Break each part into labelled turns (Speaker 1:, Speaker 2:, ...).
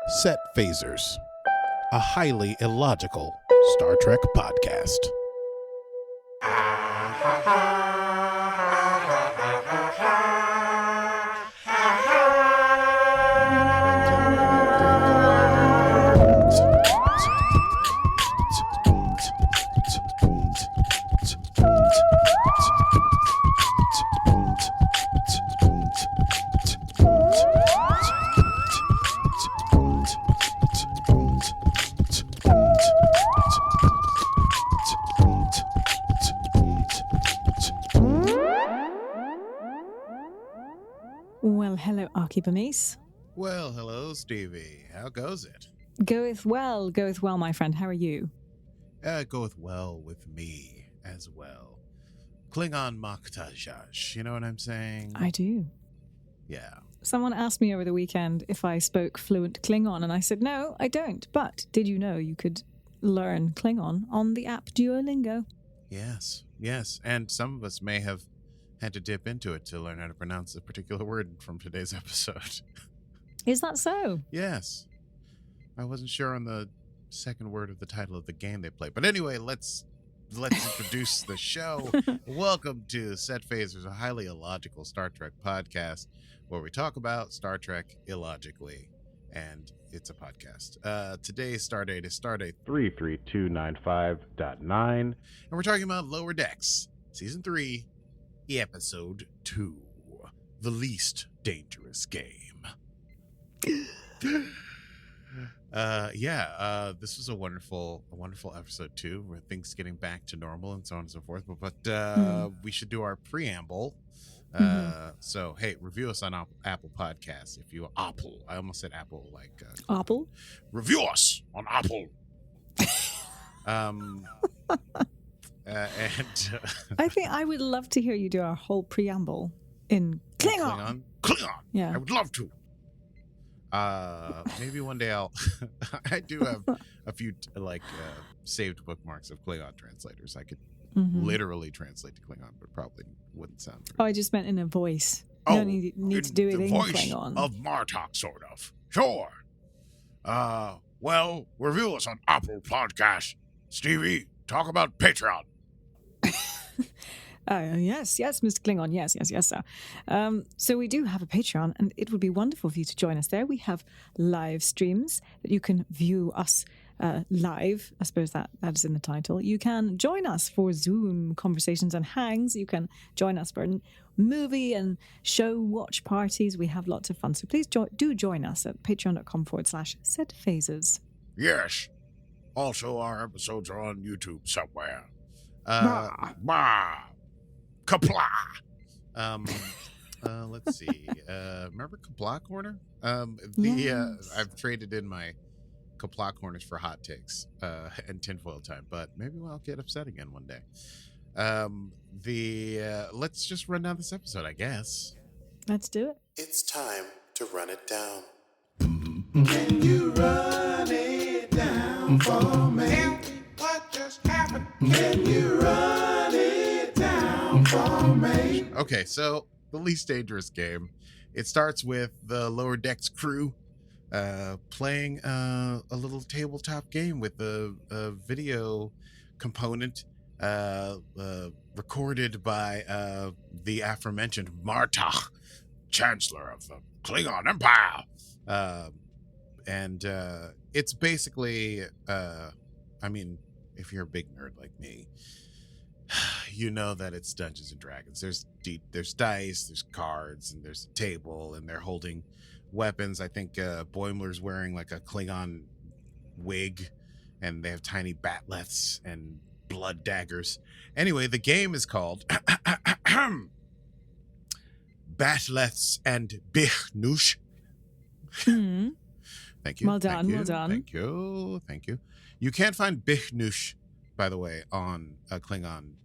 Speaker 1: Set Phasers, a highly illogical Star Trek podcast.
Speaker 2: Well, hello, Archibald.
Speaker 1: Well, hello, Stevie. How goes it?
Speaker 2: Goeth well, my friend. How are you?
Speaker 1: It goeth well with me as well. Klingon Maktajash, you know what I'm saying?
Speaker 2: I do.
Speaker 1: Yeah.
Speaker 2: Someone asked me over the weekend if I spoke fluent Klingon, and I said, no, I don't. But did you know you could learn Klingon on the app Duolingo?
Speaker 1: Yes. And some of us may have had to dip into it to learn how to pronounce a particular word from today's episode.
Speaker 2: Is that so?
Speaker 1: Yes. I wasn't sure on the second word of the title of the game they play. But anyway, let's introduce the show. Welcome to Set Phasers, a highly illogical Star Trek podcast where we talk about Star Trek illogically. And it's a podcast. Today's stardate is stardate 33295.9. And we're talking about Lower Decks, Season 3, Episode 2, The Least Dangerous Game. This was a wonderful episode 2, where things getting back to normal and so on and so forth. But we should do our preamble. So hey, review us on Apple Podcasts if you Apple. I almost said Apple like
Speaker 2: Apple.
Speaker 1: Review us on Apple.
Speaker 2: I think I would love to hear you do our whole preamble in Klingon.
Speaker 1: Klingon.
Speaker 2: Yeah,
Speaker 1: I would love to. Maybe one day I'll. I do have a few saved bookmarks of Klingon translators. I could literally translate to Klingon, but probably wouldn't sound very.
Speaker 2: Oh, I just meant in a voice. You don't need to do it in
Speaker 1: voice
Speaker 2: Klingon.
Speaker 1: Of Martok, sort of. Sure. Well, review us on Apple Podcasts. Stevie, talk about Patreon.
Speaker 2: Yes, Mr. Klingon. Yes, sir. So we do have a Patreon, and it would be wonderful for you to join us there. We have live streams that you can view us live. I suppose that is in the title. You can join us for Zoom conversations and hangs. You can join us for movie and show watch parties. We have lots of fun. So please do join us at patreon.com/setphasers.
Speaker 1: Yes. Also, our episodes are on YouTube somewhere. Kapla. Let's see. Remember Kapla Corner?
Speaker 2: Yes.
Speaker 1: I've traded in my Kapla Corners for hot takes and tinfoil time, but maybe I'll get upset again one day. Let's just run down this episode, I guess.
Speaker 2: Let's do it.
Speaker 1: It's time to run it down.
Speaker 3: Can you run it down for me? Tell me what just happened. Can you run it down for me?
Speaker 1: Okay, so the least dangerous game. It starts with the Lower Decks crew playing a little tabletop game with a video component recorded by the aforementioned Martok, Chancellor of the Klingon Empire. And it's basically, if you're a big nerd like me, you know that it's Dungeons and Dragons. There's dice, there's cards, and there's a table, and they're holding weapons. I think Boimler's wearing like a Klingon wig, and they have tiny batleths and blood daggers. Anyway, the game is called Batleths and Bichnush. Thank you.
Speaker 2: Well done.
Speaker 1: Thank you. You can't find Bichnush, by the way, on a Klingon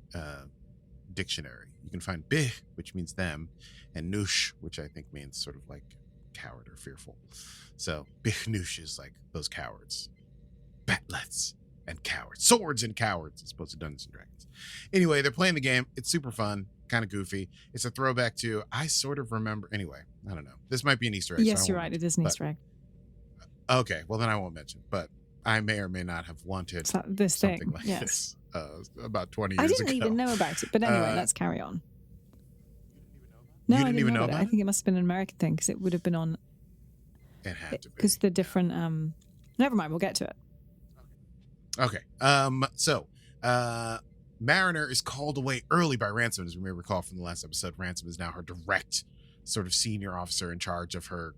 Speaker 1: dictionary. You can find Bich, which means them, and Nush, which I think means sort of like coward or fearful. So Bichnush is like those cowards. Batleths and cowards. Swords and cowards, as opposed to Dungeons and Dragons. Anyway, they're playing the game. It's super fun, kind of goofy. It's a throwback to, I sort of remember, anyway, I don't know. This might be an Easter egg.
Speaker 2: Yes, you're right. It is an Easter egg.
Speaker 1: Okay, well then I won't mention. But I may or may not have wanted
Speaker 2: This
Speaker 1: something
Speaker 2: thing,
Speaker 1: like
Speaker 2: yes.
Speaker 1: this about 20
Speaker 2: I
Speaker 1: years
Speaker 2: didn't
Speaker 1: ago.
Speaker 2: even know about it, but anyway, let's carry on. No,
Speaker 1: You
Speaker 2: I
Speaker 1: didn't even know
Speaker 2: it.
Speaker 1: about
Speaker 2: I
Speaker 1: it?
Speaker 2: think it must have been an American thing because it would have been on.
Speaker 1: It had to be.
Speaker 2: Because the different. Never mind, we'll get to it.
Speaker 1: Okay. So, Mariner is called away early by Ransom. As we may recall from the last episode, Ransom is now her direct sort of senior officer in charge of her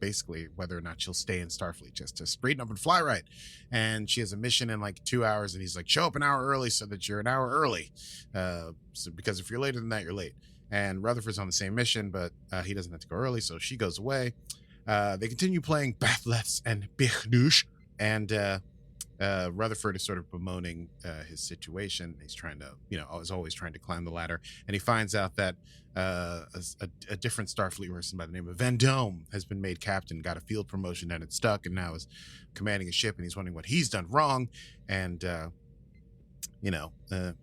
Speaker 1: basically whether or not she'll stay in Starfleet, just to straighten up and fly right. And she has a mission in like 2 hours, and he's like, show up an hour early so that you're an hour early. So because if you're later than that, you're late. And Rutherford's on the same mission, but he doesn't have to go early, so she goes away. They continue playing Bathlets and Bichnush, and Rutherford is sort of bemoaning his situation. He's trying to, is always trying to climb the ladder, and he finds out that a different Starfleet person by the name of Vendome has been made captain, got a field promotion, and it's stuck, and now is commanding a ship, and he's wondering what he's done wrong, and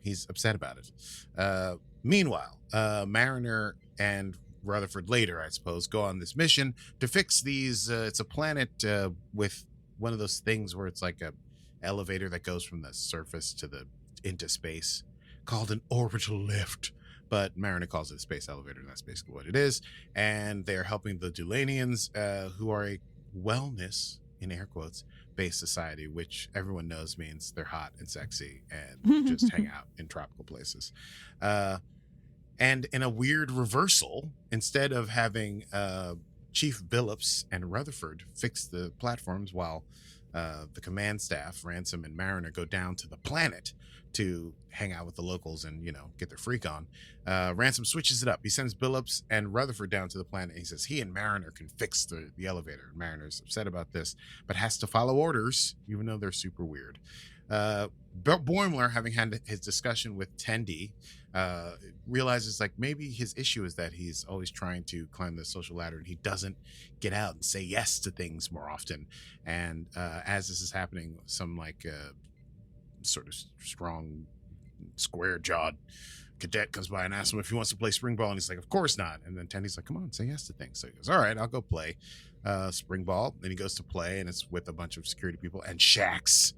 Speaker 1: he's upset about it. Meanwhile, Mariner and Rutherford later, I suppose, go on this mission to fix these. It's a planet with one of those things where it's like a elevator that goes from the surface into space, called an orbital lift. But Mariner calls it a space elevator, and that's basically what it is. And they are helping the Dulanians, who are a wellness, in air quotes, based society, which everyone knows means they're hot and sexy and just hang out in tropical places. And in a weird reversal, instead of having Chief Billups and Rutherford fix the platforms while the command staff, Ransom and Mariner, go down to the planet to hang out with the locals and, get their freak on, Ransom switches it up. He sends Billups and Rutherford down to the planet. He says he and Mariner can fix the elevator. Mariner's upset about this, but has to follow orders, even though they're super weird. Boimler, having had his discussion with Tendi, realizes like maybe his issue is that he's always trying to climb the social ladder and he doesn't get out and say yes to things more often. And as this is happening, some like sort of strong, square-jawed cadet comes by and asks him if he wants to play spring ball, and he's like, of course not. And then Tendy's like, come on, say yes to things. So he goes, all right, I'll go play spring ball. Then he goes to play, and it's with a bunch of security people and Shax.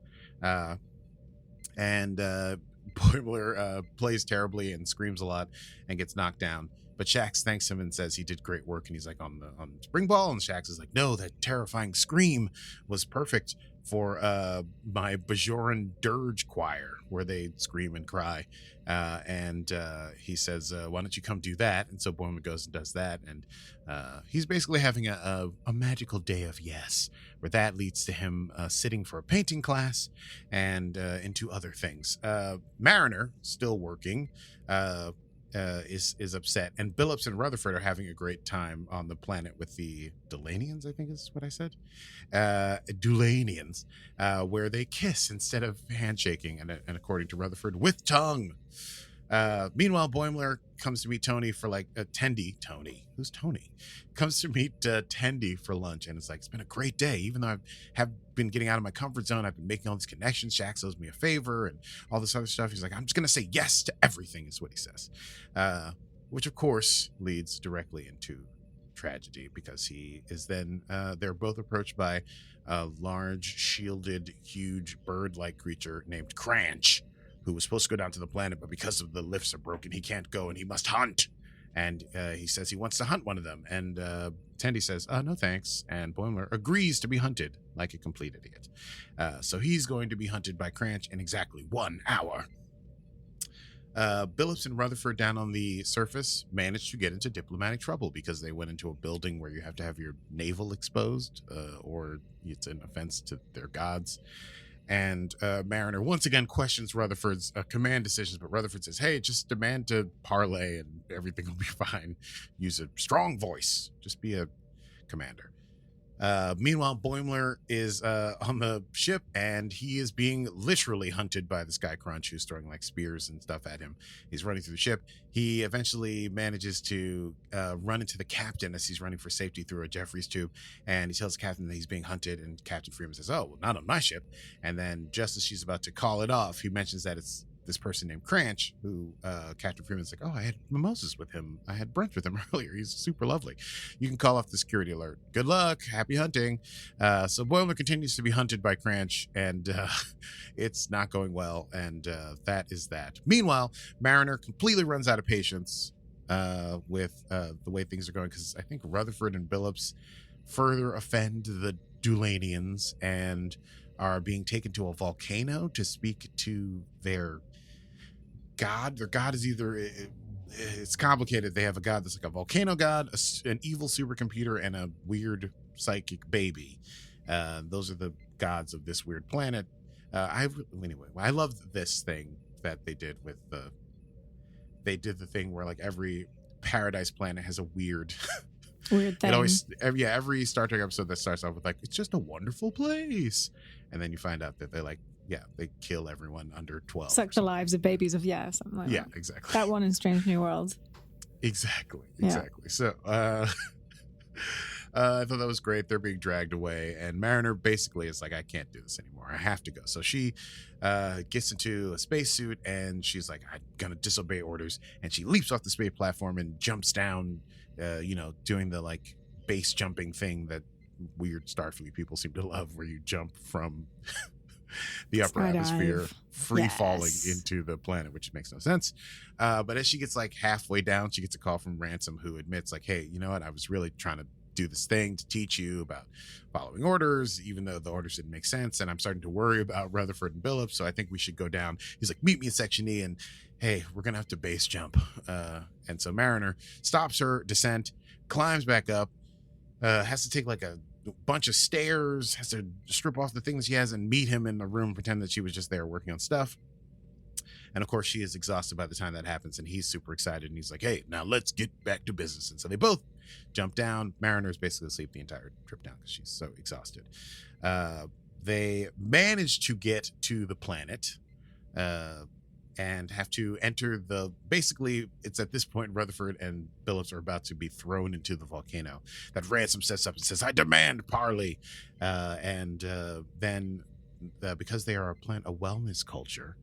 Speaker 1: Boimler plays terribly and screams a lot and gets knocked down. But Shax thanks him and says he did great work, and he's like on spring ball, and Shax is like, no, that terrifying scream was perfect for my Bajoran dirge choir, where they scream and cry. And he says, why don't you come do that? And so Boimler goes and does that, and he's basically having a magical day of yes, where that leads to him sitting for a painting class and into other things. Mariner, still working, is upset, and Billups and Rutherford are having a great time on the planet with the Dulanians, I think is what I said. Dulanians, where they kiss instead of handshaking, and according to Rutherford, with tongue. Meanwhile, Boimler comes to meet Tony for like Tony. Who's Tony? Comes to meet Tendi for lunch, and it's like, it's been a great day. Even though I have been getting out of my comfort zone, I've been making all these connections. Shax owes me a favor and all this other stuff. He's like, I'm just going to say yes to everything, is what he says. Which, of course, leads directly into tragedy, because he is then, they're both approached by a large, shielded, huge bird-like creature named Cranch, who was supposed to go down to the planet, but because of the lifts are broken, he can't go, and he must hunt. And he says he wants to hunt one of them. And Tendi says, no thanks. And Boimler agrees to be hunted like a complete idiot. So he's going to be hunted by Cranch in exactly 1 hour. Billups and Rutherford down on the surface managed to get into diplomatic trouble because they went into a building where you have to have your navel exposed, or it's an offense to their gods. And Mariner once again questions Rutherford's command decisions, but Rutherford says, hey, just demand to parlay and everything will be fine. Use a strong voice. Just be a commander. Meanwhile, Boimler is on the ship, and he is being literally hunted by this guy Crunch, who's throwing like spears and stuff at him. He's running through the ship. He eventually manages to run into the captain as he's running for safety through a Jeffries tube, and he tells the captain that he's being hunted, and Captain Freeman says, oh, well, not on my ship. And then just as she's about to call it off, he mentions that it's this person named Cranch, who Captain Freeman's like, oh, I had mimosas with him. I had brunch with him earlier. He's super lovely. You can call off the security alert. Good luck. Happy hunting. So Boimler continues to be hunted by Cranch, and it's not going well. And that is that. Meanwhile, Mariner completely runs out of patience with the way things are going, because I think Rutherford and Billups further offend the Dulanians and are being taken to a volcano to speak to their god. Their god is either, it's complicated. They have a god that's like a volcano god, an evil supercomputer, and a weird psychic baby. Those are the gods of this weird planet. Anyway, I love this thing that they did with they did the thing where like every paradise planet has a weird
Speaker 2: thing.
Speaker 1: It always, every Star Trek episode that starts off with like, it's just a wonderful place, and then you find out that they're like, they kill everyone under 12.
Speaker 2: Suck the lives of babies of something like that.
Speaker 1: Yeah, exactly.
Speaker 2: That one in Strange New Worlds.
Speaker 1: Exactly.
Speaker 2: Yeah.
Speaker 1: So I thought that was great. They're being dragged away, and Mariner basically is like, I can't do this anymore. I have to go. So she gets into a spacesuit, and she's like, I'm gonna disobey orders, and she leaps off the space platform and jumps down, doing the like base jumping thing that weird Starfleet people seem to love, where you jump from the upper atmosphere free falling into the planet, which makes no sense. But as she gets like halfway down, she gets a call from Ransom, who admits like, hey, you know what, I was really trying to do this thing to teach you about following orders, even though the orders didn't make sense, and I'm starting to worry about Rutherford and Billups, so I think we should go down. He's like, meet me in Section E, and hey, we're gonna have to base jump. And so Mariner stops her descent, climbs back up, has to take like a bunch of stairs, has to strip off the things she has and meet him in the room, pretend that she was just there working on stuff. And of course, she is exhausted by the time that happens, and he's super excited, and he's like, hey, now let's get back to business. And so they both jump down. Mariner's basically asleep the entire trip down because she's so exhausted. They manage to get to the planet and have to enter basically, it's at this point Rutherford and Billups are about to be thrown into the volcano that Ransom sets up and says, I demand parley. Then because they are a wellness culture,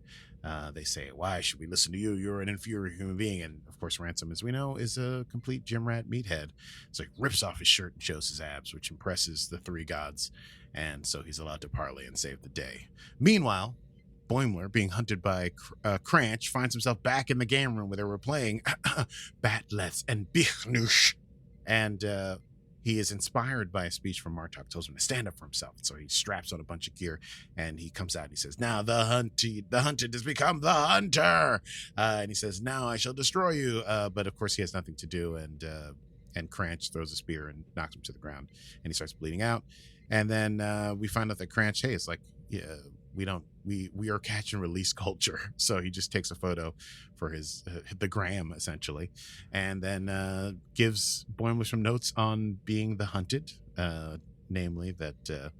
Speaker 1: they say, why should we listen to you? You're an inferior human being. And of course, Ransom, as we know, is a complete gym rat meathead. So he rips off his shirt and shows his abs, which impresses the three gods. And so he's allowed to parley and save the day. Meanwhile, Boimler, being hunted by Cranch, finds himself back in the game room where they were playing Batlets and Bichnush. And he is inspired by a speech from Martok, tells him to stand up for himself. So he straps on a bunch of gear, and he comes out and he says, now the hunted has become the hunter. And he says, now I shall destroy you. But of course he has nothing to do, and Cranch throws a spear and knocks him to the ground, and he starts bleeding out. And then we find out that Cranch, hey, it's like, we are catch and release culture. So he just takes a photo for his the gram, essentially, and then gives Boimler some notes on being the hunted, namely that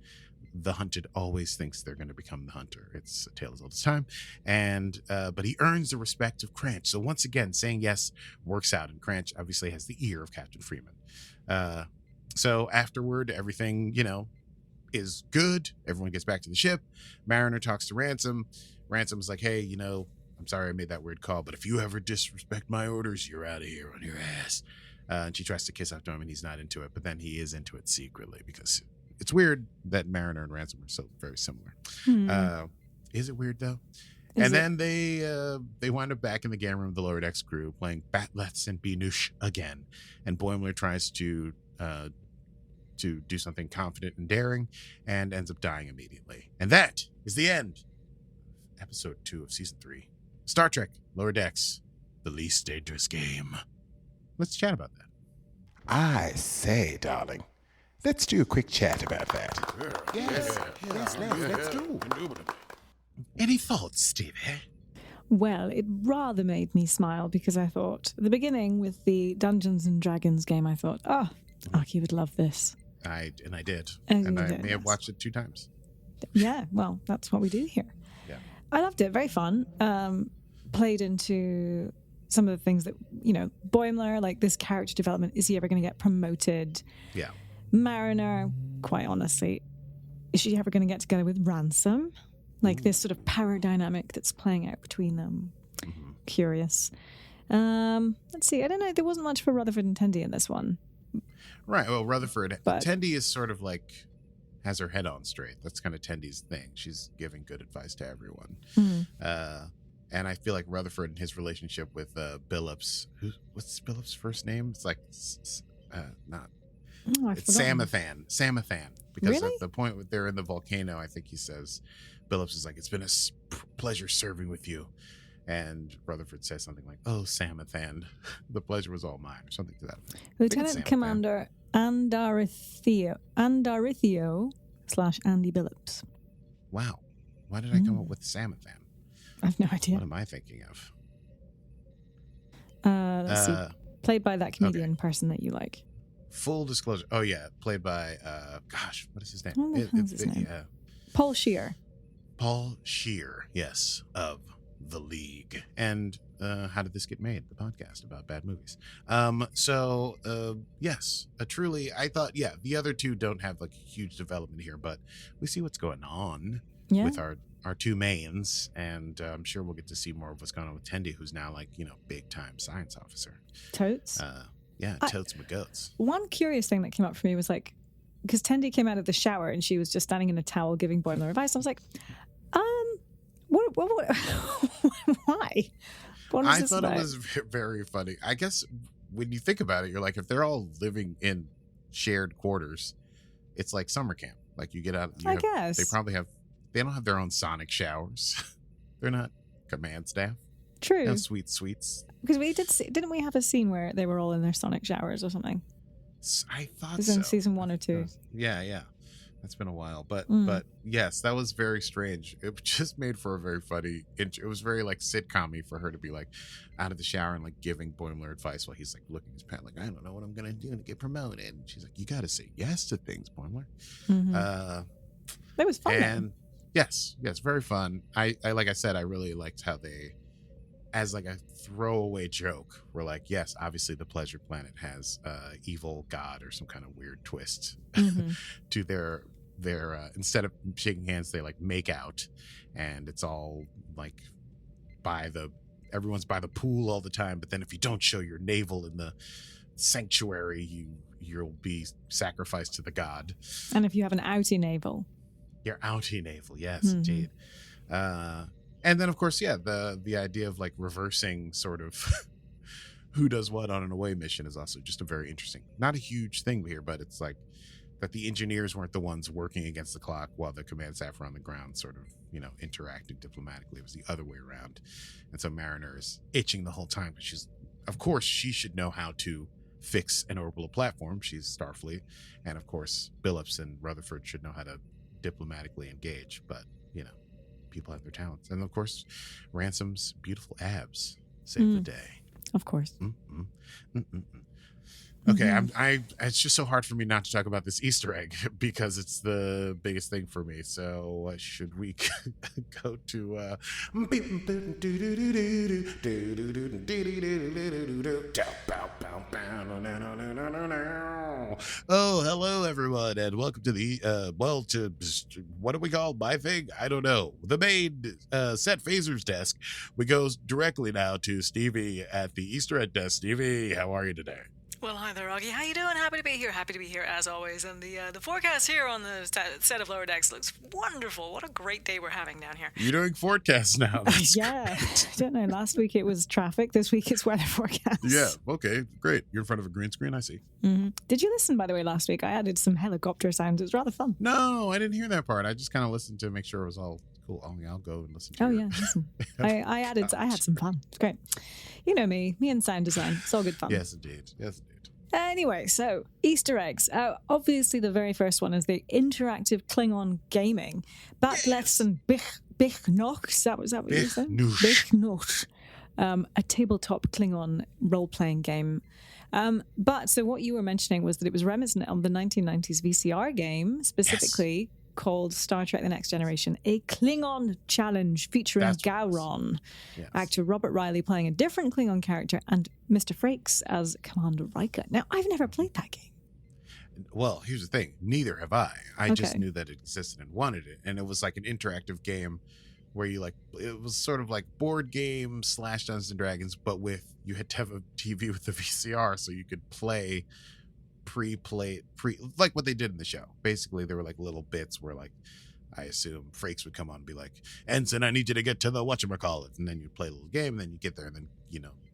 Speaker 1: the hunted always thinks they're going to become the hunter. It's a tale as old as time. And but he earns the respect of Cranch. So once again, saying yes works out, and Cranch obviously has the ear of Captain Freeman. So afterward, everything, is good. Everyone gets back to the ship. Mariner talks to Ransom. Ransom's like, hey, I'm sorry I made that weird call, but if you ever disrespect my orders, you're out of here on your ass. And she tries to kiss after him, and he's not into it, but then he is into it secretly, because it's weird that Mariner and Ransom are so very similar. Is it weird though? Then they wind up back in the game room of the lower decks crew playing Batlets and Binush again, and Boimler tries to do something confident and daring, and ends up dying immediately. And that is the end of episode 2 of season 3, Star Trek Lower Decks, The Least Dangerous Game. Let's chat about that.
Speaker 4: I say, darling, let's do a quick chat about that.
Speaker 3: Yes, let's do.
Speaker 1: Any thoughts, Stevie?
Speaker 2: Well, it rather made me smile, because I thought, at the beginning with the Dungeons and Dragons game, I thought, Aki would love this.
Speaker 1: I did.
Speaker 2: And
Speaker 1: I may have watched it 2 times.
Speaker 2: Yeah, well, that's what we do here.
Speaker 1: Yeah.
Speaker 2: I loved it. Very fun. Played into some of the things that, Boimler, like this character development. Is he ever going to get promoted?
Speaker 1: Yeah.
Speaker 2: Mariner, quite honestly, is she ever going to get together with Ransom? like this sort of power dynamic that's playing out between them.
Speaker 1: Mhm.
Speaker 2: Curious. Let's see. I don't know. There wasn't much for Rutherford and Tendi in this one.
Speaker 1: Right. Well, Rutherford,
Speaker 2: But-
Speaker 1: Tendi is sort of like has her head on straight. That's kind of Tendi's thing. She's giving good advice to everyone. And I feel like Rutherford and his relationship with Billups. What's Billups' first name? It's like not.
Speaker 2: Oh, I've
Speaker 1: It's
Speaker 2: forgotten.
Speaker 1: Samathan. Because
Speaker 2: Really?
Speaker 1: at the point where they're in the volcano, I think he says, Billups is like, "It's been a pleasure serving with you," and Rutherford says something like, "Oh, Samathan, the pleasure was all mine," or something to that effect.
Speaker 2: Lieutenant
Speaker 1: Sam
Speaker 2: Commander Andarithio / Andy Billups.
Speaker 1: Wow, why did I come up with Samathan?
Speaker 2: I have no
Speaker 1: What
Speaker 2: idea.
Speaker 1: am I thinking of?
Speaker 2: Let's see. Played by that comedian person that you like.
Speaker 1: Full disclosure. Oh yeah, played by gosh, what is his name?
Speaker 2: What the hell's his name?
Speaker 1: Yeah,
Speaker 2: Paul Scheer.
Speaker 1: Paul Scheer. Yes, of The League. And how did this get made? The podcast about bad movies. Yes, truly, I thought, yeah, the other two don't have like huge development here, but we see what's going on
Speaker 2: Yeah.
Speaker 1: with our two mains, and I'm sure we'll get to see more of what's going on with Tendi, who's now like, big time science officer.
Speaker 2: Totes.
Speaker 1: Yeah, totes my goats.
Speaker 2: One curious thing that came up for me was like, because Tendi came out of the shower and she was just standing in a towel giving Boimler advice. I was like, what why? What was
Speaker 1: I
Speaker 2: this
Speaker 1: thought
Speaker 2: about?
Speaker 1: it was very funny. I guess when you think about it, you're like, if they're all living in shared quarters, it's like summer camp. Like you get out.
Speaker 2: guess.
Speaker 1: They don't have their own sonic showers. They're not command staff.
Speaker 2: True.
Speaker 1: No sweet sweets.
Speaker 2: Because we didn't we have a scene where they were all in their sonic showers or something?
Speaker 1: I thought
Speaker 2: It was
Speaker 1: so.
Speaker 2: in season 1 or 2.
Speaker 1: Yeah. That's been a while, but yes, that was very strange. It just made for a very funny. It was very like sitcom-y for her to be like out of the shower and like giving Boimler advice while he's like looking at his pet, like, I don't know what I'm gonna do to get promoted. And she's like, you got to say yes to things, Boimler.
Speaker 2: That was fun.
Speaker 1: And yes, very fun. I like I said, I really liked how they, as like a throwaway joke, were like, yes, obviously the Pleasure Planet has evil god or some kind of weird twist to their instead of shaking hands, they like make out, and it's all like everyone's by the pool all the time. But then if you don't show your navel in the sanctuary, you'll be sacrificed to the god.
Speaker 2: And if you have an outie navel.
Speaker 1: Your outie navel, yes, indeed. And then, of course, yeah, the idea of like reversing sort of who does what on an away mission is also just a very interesting, not a huge thing here, but it's like that the engineers weren't the ones working against the clock while the command staff were on the ground sort of, interacting diplomatically. It was the other way around. And so Mariner is itching the whole time because she should know how to fix an orbital platform. She's Starfleet. And of course, Billups and Rutherford should know how to diplomatically engage, but people have their talents. And of course, Ransom's beautiful abs save the day.
Speaker 2: Of course.
Speaker 1: Okay, it's just so hard for me not to talk about this Easter egg because it's the biggest thing for me. So should we go to Oh, hello everyone, and welcome to the what do we call my thing? I don't know. The main set phasers desk. We go directly now to Stevie at the Easter egg desk. Stevie, how are you today?
Speaker 5: Well, hi there, Augie. How you doing? Happy to be here. Happy to be here as always. And the forecast here on the set of Lower Decks looks wonderful. What a great day we're having down here.
Speaker 1: You're doing forecasts now. That's
Speaker 2: Yeah. I don't know. Last week it was traffic. This week it's weather forecast.
Speaker 1: Yeah. Okay. Great. You're in front of a green screen. I see.
Speaker 2: Did you listen, by the way, last week? I added some helicopter sounds. It was rather fun.
Speaker 1: No, I didn't hear that part. I just kind of listened to make sure it was all cool. I'll go and listen to
Speaker 2: Oh,
Speaker 1: your-
Speaker 2: yeah. Listen. I had some fun. It's great. You know me and sound design. It's all good fun.
Speaker 1: Yes, indeed. Yes, indeed.
Speaker 2: Anyway, so Easter eggs. Obviously, the very first one is the interactive Klingon gaming. Batleths and Bich Noch. Is that what you said?
Speaker 1: Noosh.
Speaker 2: Bich Noch. A tabletop Klingon role-playing game. But so what you were mentioning was that it was reminiscent of the 1990s VCR game, specifically called Star Trek The Next Generation, a Klingon challenge featuring
Speaker 1: That's what it was.
Speaker 2: Gowron.
Speaker 1: Yes.
Speaker 2: Actor Robert Riley playing a different Klingon character and Mr. Frakes as Commander Riker. Now, I've never played that game.
Speaker 1: Well, here's the thing. Neither have I. I just
Speaker 2: Okay.
Speaker 1: knew that it existed and wanted it. And it was like an interactive game where you like, it was sort of like board game / Dungeons and Dragons, but you had to have a TV with the VCR so you could play like what they did in the show. Basically, there were like little bits where like, I assume Frakes would come on and be like, Ensign, I need you to get to the whatchamacallit. And then you'd play a little game, and then you get there, and then,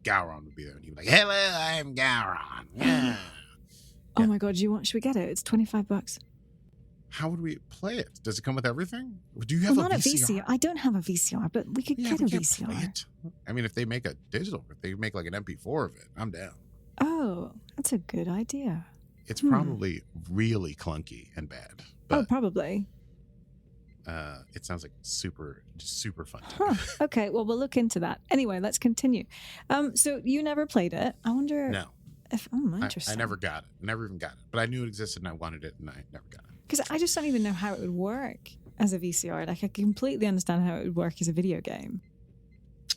Speaker 1: Gowron would be there, and he'd be like, hello, I'm Gowron. Yeah.
Speaker 2: Oh my God, should we get it? It's $25.
Speaker 1: How would we play it? Does it come with everything? Do you have
Speaker 2: Well,
Speaker 1: a
Speaker 2: not
Speaker 1: VCR?
Speaker 2: I don't have a VCR, but we could get a
Speaker 1: we can't play
Speaker 2: VCR.
Speaker 1: it. I mean, if they make a digital, if they make like an MP4 of it, I'm down.
Speaker 2: Oh, that's a good idea.
Speaker 1: It's probably really clunky and bad.
Speaker 2: Oh,
Speaker 1: But
Speaker 2: probably.
Speaker 1: it sounds like super fun. to
Speaker 2: Huh.
Speaker 1: me.
Speaker 2: Okay, well, we'll look into that. Anyway, let's continue. So you never played it. I wonder
Speaker 1: No,
Speaker 2: if... interesting.
Speaker 1: I never got it. Never even got it. But I knew it existed and I wanted it, and I never got it.
Speaker 2: Because I just don't even know how it would work as a VCR. Like, I completely understand how it would work as a video game.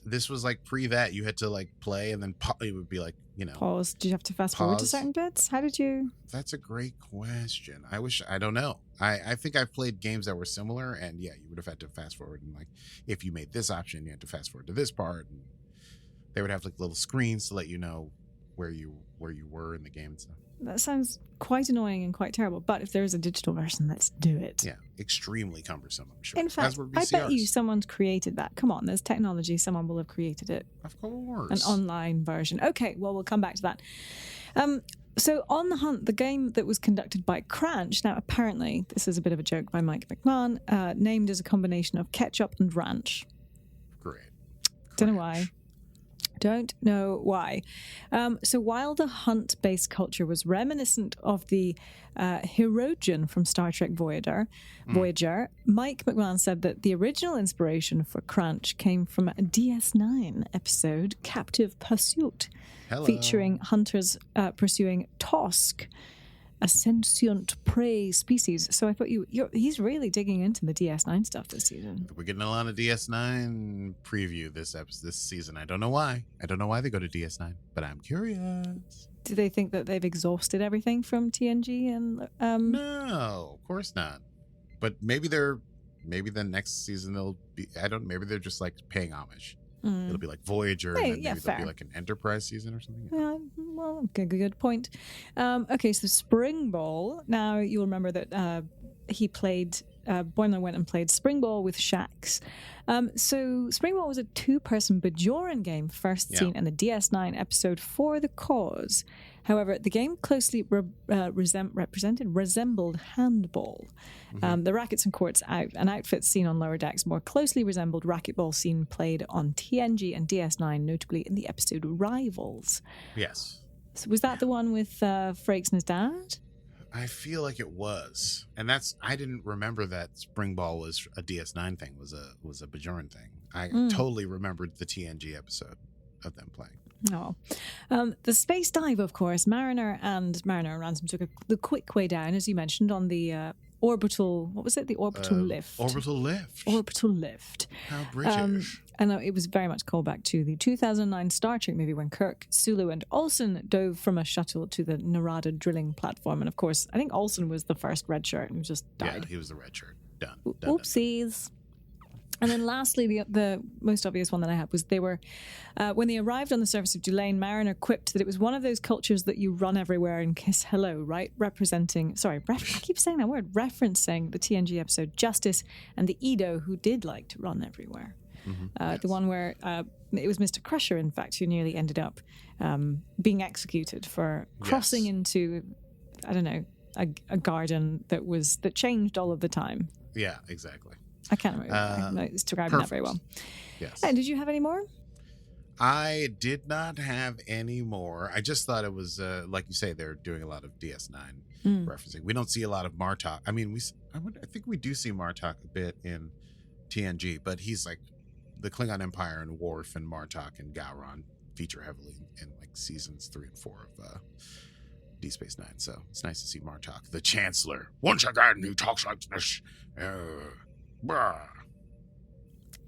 Speaker 1: This was like pre that. You had to like play, and then it would be like,
Speaker 2: Pause. Did you have to fast forward to
Speaker 1: Pause.
Speaker 2: certain bits? How did you...
Speaker 1: That's a great question. I don't know. I think I've played games that were similar, and yeah, you would have had to fast forward, and like if you made this option, you had to fast forward to this part, and they would have like little screens to let you know where you were in the game and stuff.
Speaker 2: That sounds quite annoying and quite terrible. But if there is a digital version, let's do it.
Speaker 1: Yeah, extremely cumbersome, I'm sure.
Speaker 2: In fact,
Speaker 1: As were
Speaker 2: I bet you
Speaker 1: VCRs.
Speaker 2: someone's created that. Come on, there's technology. Someone will have created it.
Speaker 1: Of course.
Speaker 2: An online version. Okay, well, we'll come back to that. So On the Hunt, the game that was conducted by Cranch, now apparently, this is a bit of a joke by Mike McMahon, named as a combination of ketchup and ranch.
Speaker 1: Great.
Speaker 2: Don't know why. Don't know why. So while the hunt-based culture was reminiscent of the Hirogen from Star Trek Voyager, Mike McMahon said that the original inspiration for Crunch came from a DS9 episode, Captive Pursuit,
Speaker 1: Hello.
Speaker 2: featuring hunters pursuing Tosk, a sentient prey species. So I thought he's really digging into the DS9 stuff this season.
Speaker 1: We're getting a lot of DS9 preview this season. I don't know why. I don't know why they go to DS9, but I'm curious.
Speaker 2: Do they think that they've exhausted everything from TNG and
Speaker 1: No, of course not. But maybe the next season they'll be. Maybe they're just like paying homage. It'll be like Voyager,
Speaker 2: Hey,
Speaker 1: and then
Speaker 2: yeah,
Speaker 1: maybe there'll
Speaker 2: fair.
Speaker 1: be like an Enterprise season or something.
Speaker 2: Yeah, well, good point. Okay, so Spring Ball. Now, you'll remember that he played, Boimler went and played Spring Ball with Shax. So Spring Ball was a two-person Bajoran game first seen in the DS9 episode For the Cause. However, the game closely resembled handball. The rackets and courts and outfits seen on lower decks more closely resembled racquetball scene played on TNG and DS9, notably in the episode Rivals.
Speaker 1: Yes.
Speaker 2: So was that the one with Frakes and his dad?
Speaker 1: I feel like it was, and I didn't remember that Spring Ball was a DS9 thing. Was a Bajoran thing. I totally remembered the TNG episode of them playing.
Speaker 2: No. The space dive, of course. Mariner and Ransom took the quick way down, as you mentioned, on the orbital. What was it? The orbital lift.
Speaker 1: Orbital lift.
Speaker 2: Orbital lift.
Speaker 1: How British.
Speaker 2: And it was very much callback to the 2009 Star Trek movie when Kirk, Sulu, and Olsen dove from a shuttle to the Narada drilling platform. And of course, I think Olsen was the first red shirt who just died.
Speaker 1: Yeah, he was the red shirt. Done.
Speaker 2: Oopsies. And then lastly, the most obvious one that I had was they were, when they arrived on the surface of Dulain, Mariner quipped that it was one of those cultures that you run everywhere and kiss hello, right? I keep saying that word, referencing the TNG episode Justice and the Edo who did like to run everywhere.
Speaker 1: Yes.
Speaker 2: The one where it was Mr. Crusher, in fact, who nearly ended up being executed for crossing into, I don't know, a garden that changed all of the time.
Speaker 1: Yeah, exactly.
Speaker 2: I can't remember. It's describing that very well.
Speaker 1: Yes.
Speaker 2: And did you have any more?
Speaker 1: I did not have any more. I just thought it was, like you say, they're doing a lot of DS9 referencing. We don't see a lot of Martok. I mean, I think we do see Martok a bit in TNG, but he's like the Klingon Empire and Worf and Martok and Gowron feature heavily in like seasons 3 and 4 of Deep Space Nine. So it's nice to see Martok, the Chancellor. Once again, he talks like this.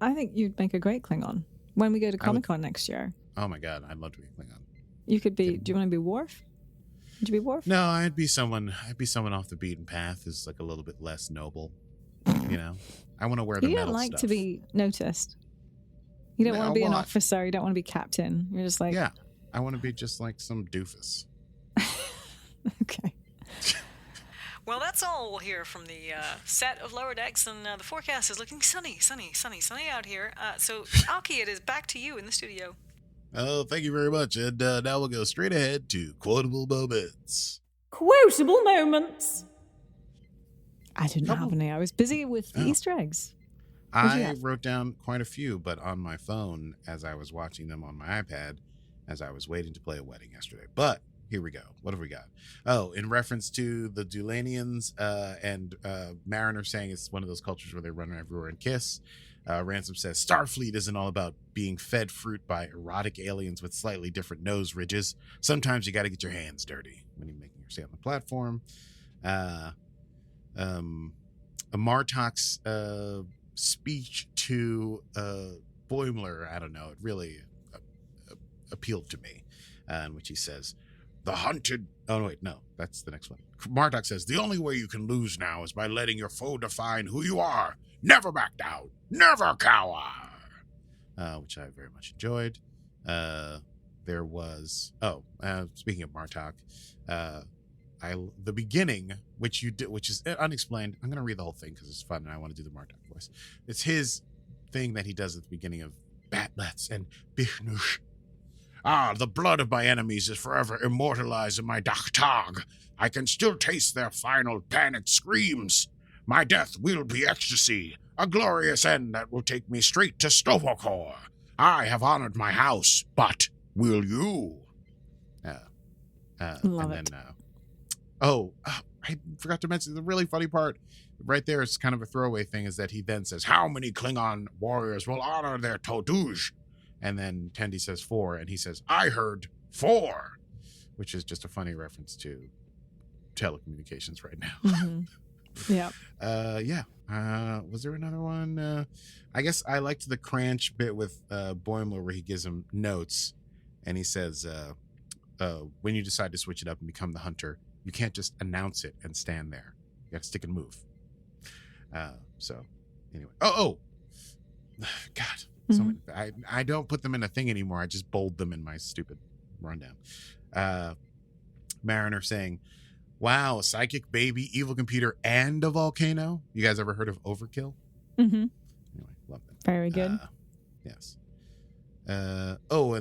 Speaker 2: I think you'd make a great Klingon. When we go to Comic-Con next year,
Speaker 1: Oh my God, I'd love to be Klingon.
Speaker 2: you could be... Do you want to be Worf? Would you be Worf?
Speaker 1: No, I'd be someone off the beaten path who's like a little bit less noble. You know, I want to wear the
Speaker 2: You
Speaker 1: metal
Speaker 2: don't like
Speaker 1: stuff.
Speaker 2: to be noticed. You don't want to be an
Speaker 1: Well,
Speaker 2: officer. You don't want to be captain. You're just like,
Speaker 1: yeah, I want to be just like some doofus.
Speaker 2: okay.
Speaker 5: Well, that's all we'll hear from the set of Lower Decks, and the forecast is looking sunny out here. So, Alki, it is back to you in the studio.
Speaker 1: Oh, thank you very much. And now we'll go straight ahead to quotable moments.
Speaker 2: Quotable moments. I didn't have any. I was busy with the Easter eggs.
Speaker 1: I wrote down quite a few, but on my phone as I was watching them on my iPad as I was waiting to play a wedding yesterday. But here we go. What have we got? Oh, in reference to the Dulanians and Mariner saying it's one of those cultures where they run everywhere and kiss. Ransom says Starfleet isn't all about being fed fruit by erotic aliens with slightly different nose ridges. Sometimes you got to get your hands dirty when you're making your stay on the platform. Martok's speech to Boimler, I don't know, it really appealed to me, in which he says, the hunted... Oh, wait, no, that's the next one. Martok says, the only way you can lose now is by letting your foe define who you are. Never back down. Never cower. Which I very much enjoyed. There was... speaking of Martok, the beginning, which you did, which is unexplained. I'm going to read the whole thing because it's fun and I want to do the Martok voice. It's his thing that he does at the beginning of Batlets and Bichnush. Ah, the blood of my enemies is forever immortalized in my Dachtag. I can still taste their final panicked screams. My death will be ecstasy, a glorious end that will take me straight to Stovokor. I have honored my house, but will you?
Speaker 2: Love it.
Speaker 1: I forgot to mention the really funny part. Right there, it's kind of a throwaway thing, is that he then says, how many Klingon warriors will honor their Toduj? And then Tendi says 4, and he says, I heard 4, which is just a funny reference to telecommunications right now.
Speaker 2: Mm-hmm. Yeah.
Speaker 1: Was there another one? I guess I liked the Cranch bit with Boimler where he gives him notes, and he says, when you decide to switch it up and become the hunter, you can't just announce it and stand there. You got to stick and move. So, anyway. God. So I don't put them in a thing anymore. I just bold them in my stupid rundown. Mariner saying, wow, a psychic baby, evil computer, and a volcano. You guys ever heard of Overkill?
Speaker 2: Mm-hmm.
Speaker 1: Anyway, love that.
Speaker 2: Very good.
Speaker 1: Yes. And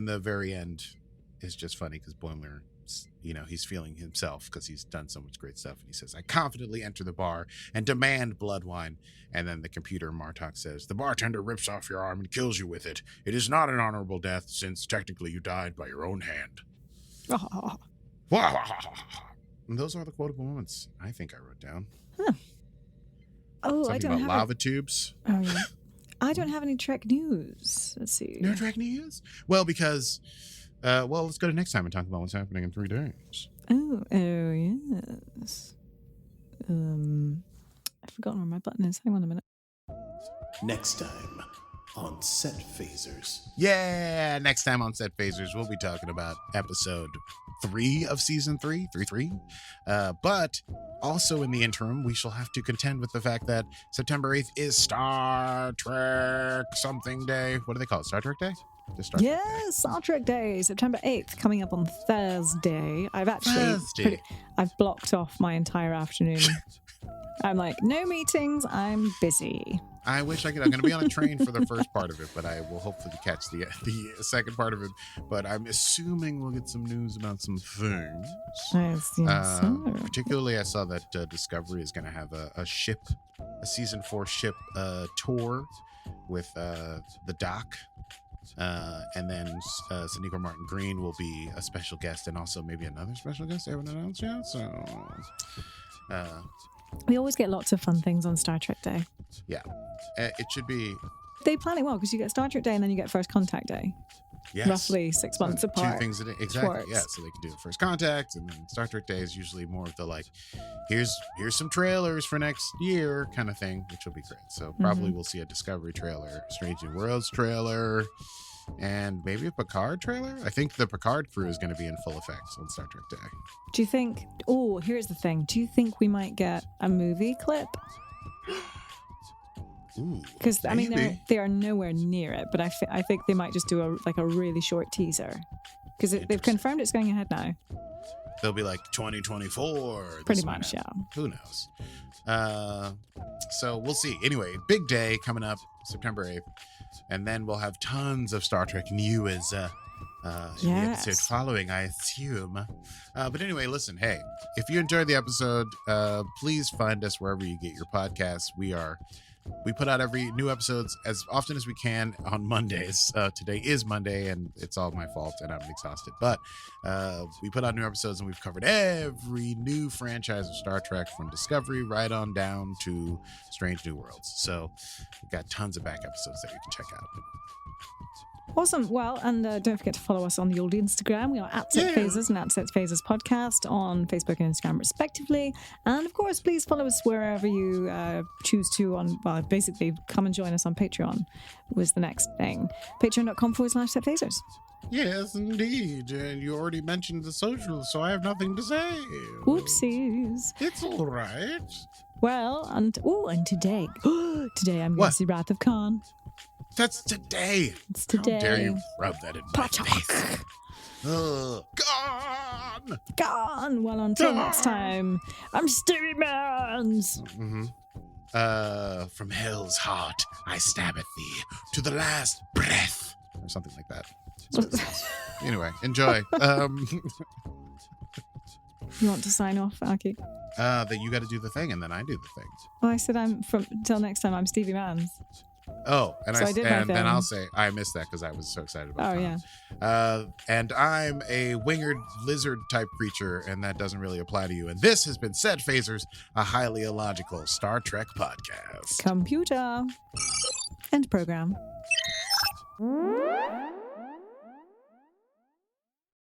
Speaker 1: the very end is just funny because Boimler, he's feeling himself because he's done so much great stuff. And he says, I confidently enter the bar and demand blood wine. And then the computer Martok says, the bartender rips off your arm and kills you with it. It is not an honorable death since technically you died by your own hand.
Speaker 2: Oh.
Speaker 1: And those are the quotable moments I think I wrote down.
Speaker 2: Huh. Oh,
Speaker 1: Something
Speaker 2: I don't
Speaker 1: about
Speaker 2: have
Speaker 1: lava tubes.
Speaker 2: Oh, yeah. I don't have any Trek news. Let's see.
Speaker 1: No Trek news? Well, because... let's go to next time and talk about what's happening in 3 days.
Speaker 2: Oh, yes. I've forgotten where my button is. Hang on a minute.
Speaker 3: Next time on Set Phasers.
Speaker 1: Yeah, next time on Set Phasers, we'll be talking about episode 3 of season 3, 3. But also in the interim, we shall have to contend with the fact that September 8th is Star Trek something day. What do they call it? Star Trek Day?
Speaker 2: Yes, Star Trek Day, September 8th, coming up on Thursday. I've blocked off my entire afternoon. I'm like, no meetings, I'm busy.
Speaker 1: I wish I could. I'm going to be on a train for the first part of it, but I will hopefully catch the second part of it. But I'm assuming we'll get some news about some things.
Speaker 2: Yes.
Speaker 1: Particularly, I saw that Discovery is going to have a season 4 ship tour with the Doc. And then Sonequa Martin Green will be a special guest, and also maybe another special guest I haven't announced yet. So
Speaker 2: we always get lots of fun things on Star Trek Day.
Speaker 1: Yeah, it should be.
Speaker 2: They plan it well because you get Star Trek Day and then you get First Contact Day.
Speaker 1: Yes.
Speaker 2: Roughly 6 months apart.
Speaker 1: 2 things a day. Exactly. Yeah, so they can do the First Contact, and then Star Trek Day is usually more of the like, here's some trailers for next year kind of thing, which will be great. So probably we'll see a Discovery trailer, Strange New Worlds trailer, and maybe a Picard trailer. I think the Picard crew is going to be in full effect on Star Trek Day.
Speaker 2: Do you think? Oh, here's the thing. Do you think we might get a movie clip? Because I mean, they are nowhere near it, but I think they might just do a really short teaser because they've confirmed it's going ahead now.
Speaker 1: They'll be like 2024.
Speaker 2: Pretty much, yeah.
Speaker 1: Who knows? So we'll see. Anyway, big day coming up, September 8th, and then we'll have tons of Star Trek news in the episode following, I assume. But anyway, listen, hey, if you enjoyed the episode, please find us wherever you get your podcasts. We put out every new episodes as often as we can on Mondays. Today is Monday, and it's all my fault, and I'm exhausted. But we put out new episodes, and we've covered every new franchise of Star Trek from Discovery right on down to Strange New Worlds. So we've got tons of back episodes that you can check out.
Speaker 2: Awesome. Well, and don't forget to follow us on the old Instagram. We are at Set Phasers and at Set Phasers Podcast on Facebook and Instagram, respectively. And of course, please follow us wherever you choose to. Basically, come and join us on Patreon was the next thing. Patreon.com/Set Phasers.
Speaker 1: Yes, indeed. And you already mentioned the socials, so I have nothing to say.
Speaker 2: Whoopsies.
Speaker 1: It's all right.
Speaker 2: Well, and today I'm going to see Wrath of Khan.
Speaker 1: That's today.
Speaker 2: It's today.
Speaker 1: How dare you rub that in my face? Gone.
Speaker 2: Well, until next time, I'm Stevie Mans.
Speaker 1: From hell's heart, I stab at thee to the last breath, or something like that. Anyway, enjoy.
Speaker 2: You want to sign off, Aki?
Speaker 1: That you got to do the thing, and then I do the thing.
Speaker 2: Well, I said till next time, I'm Stevie Mans.
Speaker 1: Oh, and
Speaker 2: so
Speaker 1: then I'll say I missed that because I was so excited about it.
Speaker 2: Yeah.
Speaker 1: And I'm a winged lizard type creature, and that doesn't really apply to you. And this has been Set Phasers, a highly illogical Star Trek podcast.
Speaker 2: Computer. End program.